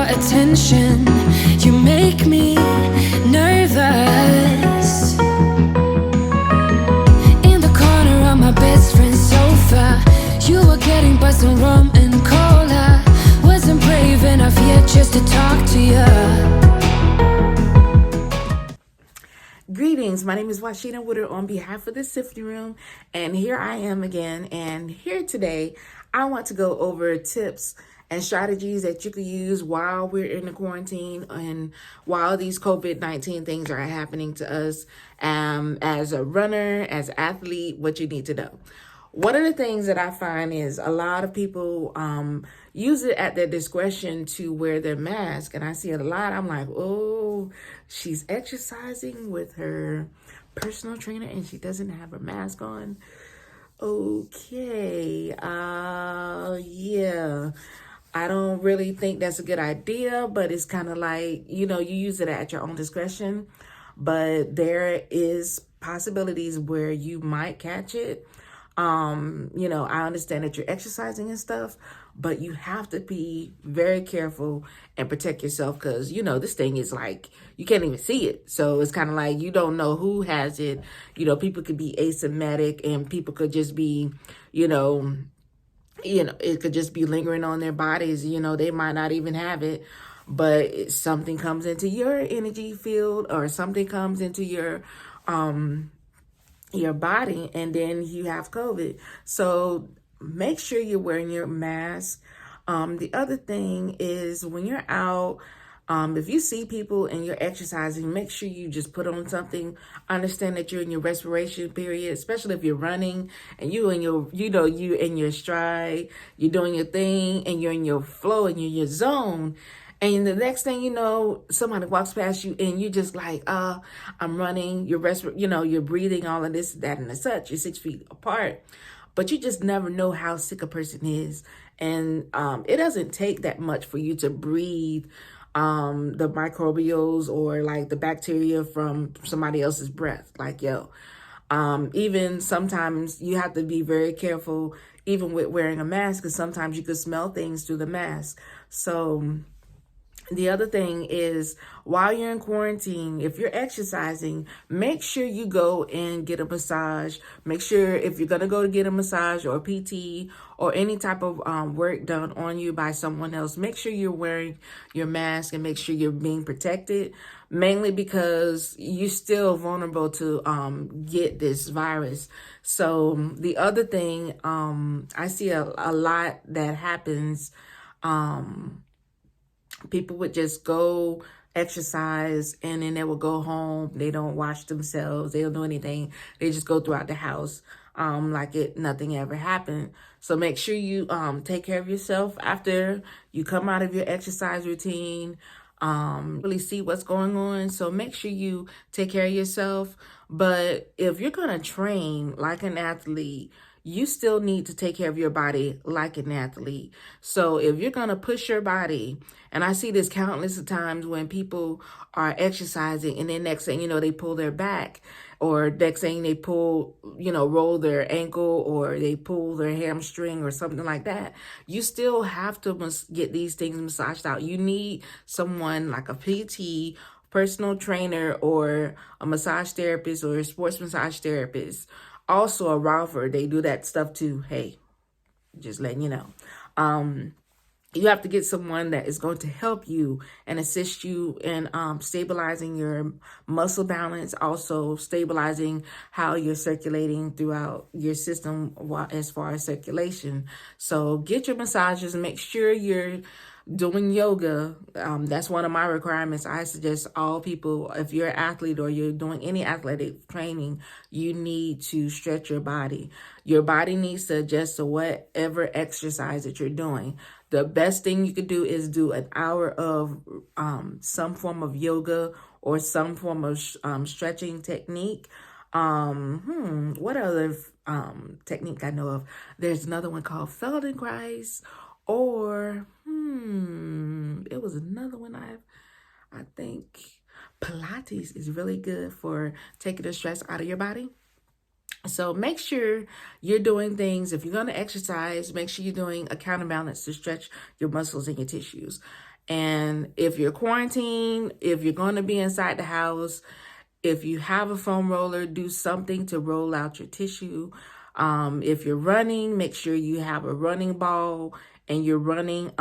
attention. You make me nervous. In the corner of my best friend's sofa, you were getting buzzed on rum and cola. Wasn't brave enough yet just to talk to you. Greetings, my name is Washington Woodard on behalf of the Sifting Room, and here I am again. And here today, I want to go over tips and strategies that you can use while we're in the quarantine and while these COVID-19 things are happening to us, as a runner, as an athlete, what you need to know. One of the things that I find is a lot of people use it at their discretion to wear their mask. And I see it a lot. I'm like, oh, she's exercising with her personal trainer and she doesn't have her mask on. Okay, yeah. I don't really think that's a good idea, but it's kind of like, you use it at your own discretion. But there is possibilities where you might catch it. I understand that you're exercising and stuff, but you have to be very careful and protect yourself because, this thing is like, you can't even see it. So it's kind of like, you don't know who has it. People could be asymptomatic and people could just be, it could just be lingering on their bodies. They might not even have it, but something comes into your energy field or something comes into your body and then you have COVID. So make sure you're wearing your mask. The other thing is when you're out, if you see people and you're exercising, make sure you just put on something. Understand that you're in your respiration period, especially if you're running and you in your stride, you're doing your thing and you're in your flow and you're in your zone. And the next thing you know, somebody walks past you and you're just like, I'm running, you're breathing, all of this, that, and such. You're 6 feet apart, but you just never know how sick a person is. And it doesn't take that much for you to breathe the microbials or like the bacteria from somebody else's breath. Like, even sometimes you have to be very careful, even with wearing a mask, because sometimes you could smell things through the mask. So the other thing is, while you're in quarantine, if you're exercising, make sure you go and get a massage. Make sure if you're going to go to get a massage or a PT or any type of work done on you by someone else, make sure you're wearing your mask and make sure you're being protected, mainly because you're still vulnerable to get this virus. So the other thing, I see a lot that happens, people would just go exercise and then they will go home. They don't wash themselves. They don't do anything. They just go throughout the house like nothing ever happened. So make sure you take care of yourself after you come out of your exercise routine. Really see what's going on. So make sure you take care of yourself. But if you're going to train like an athlete, you still need to take care of your body like an athlete. So if you're going to push your body, and I see this countless of times when people are exercising and then next thing you know, they pull their back, or next thing they pull, roll their ankle, or they pull their hamstring or something like that. You still have to get these things massaged out. You need someone like a PT, personal trainer, or a massage therapist or a sports massage therapist. Also a Ralpher, they do that stuff too. Hey, just letting you know. You have to get someone that is going to help you and assist you in stabilizing your muscle balance, also stabilizing how you're circulating throughout your system as far as circulation. So get your massages and make sure you're doing yoga. That's one of my requirements. I suggest all people, if you're an athlete or you're doing any athletic training, you need to stretch your body. Your body needs to adjust to whatever exercise that you're doing. The best thing you could do is do an hour of some form of yoga or some form of stretching technique. What other technique I know of? There's another one called Feldenkrais, or it was another one I think Pilates is really good for taking the stress out of your body. So make sure you're doing things. If you're going to exercise, make sure you're doing a counterbalance to stretch your muscles and your tissues. And if you're quarantined, if you're going to be inside the house, if you have a foam roller, do something to roll out your tissue. If you're running, make sure you have a running ball and you're rolling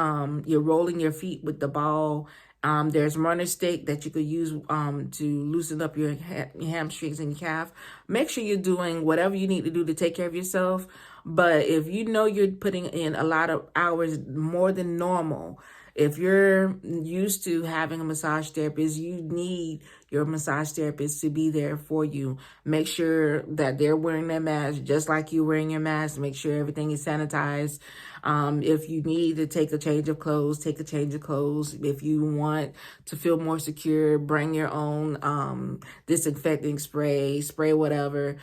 your feet with the ball. There's runner stick that you could use to loosen up your hamstrings and your calf. Make sure you're doing whatever you need to do to take care of yourself. But if you know you're putting in a lot of hours more than normal, if you're used to having a massage therapist, you need your massage therapist to be there for you. Make sure that they're wearing their mask just like you wearing your mask. Make sure everything is sanitized. If you need to take a change of clothes, take a change of clothes. If you want to feel more secure, bring your own disinfecting spray whatever.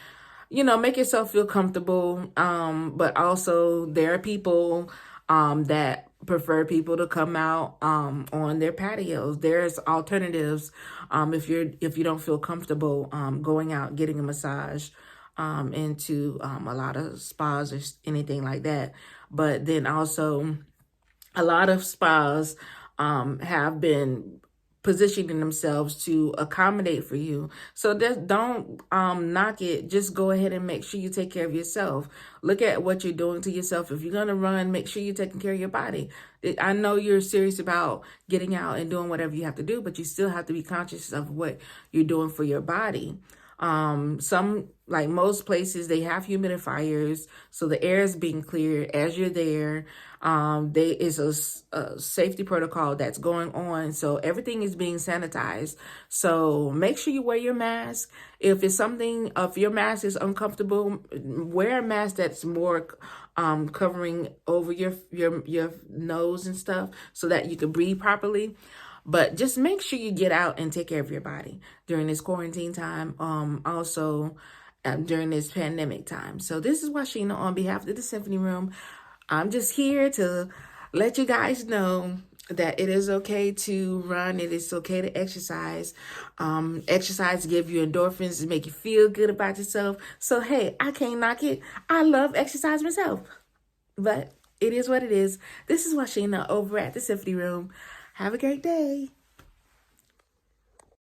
Make yourself feel comfortable. But also there are people that prefer people to come out on their patios. There's alternatives if you don't feel comfortable going out getting a massage into a lot of spas or anything like that. But then also a lot of spas have been positioning themselves to accommodate for you. So just don't knock it. Just go ahead and make sure you take care of yourself. Look at what you're doing to yourself. If you're going to run, make sure you're taking care of your body. I know you're serious about getting out and doing whatever you have to do, but you still have to be conscious of what you're doing for your body. Like most places, they have humidifiers, so the air is being cleared as you're there. There is a safety protocol that's going on, so everything is being sanitized. So make sure you wear your mask. If your mask is uncomfortable, wear a mask that's more covering over your nose and stuff, so that you can breathe properly. But just make sure you get out and take care of your body during this quarantine time, also during this pandemic time. So this is Washina on behalf of the Symphony Room. I'm just here to let you guys know that it is okay to run. It is okay to exercise. Exercise give you endorphins to make you feel good about yourself. So, hey, I can't knock it. I love exercise myself. But it is what it is. This is Washina over at the Symphony Room. Have a great day.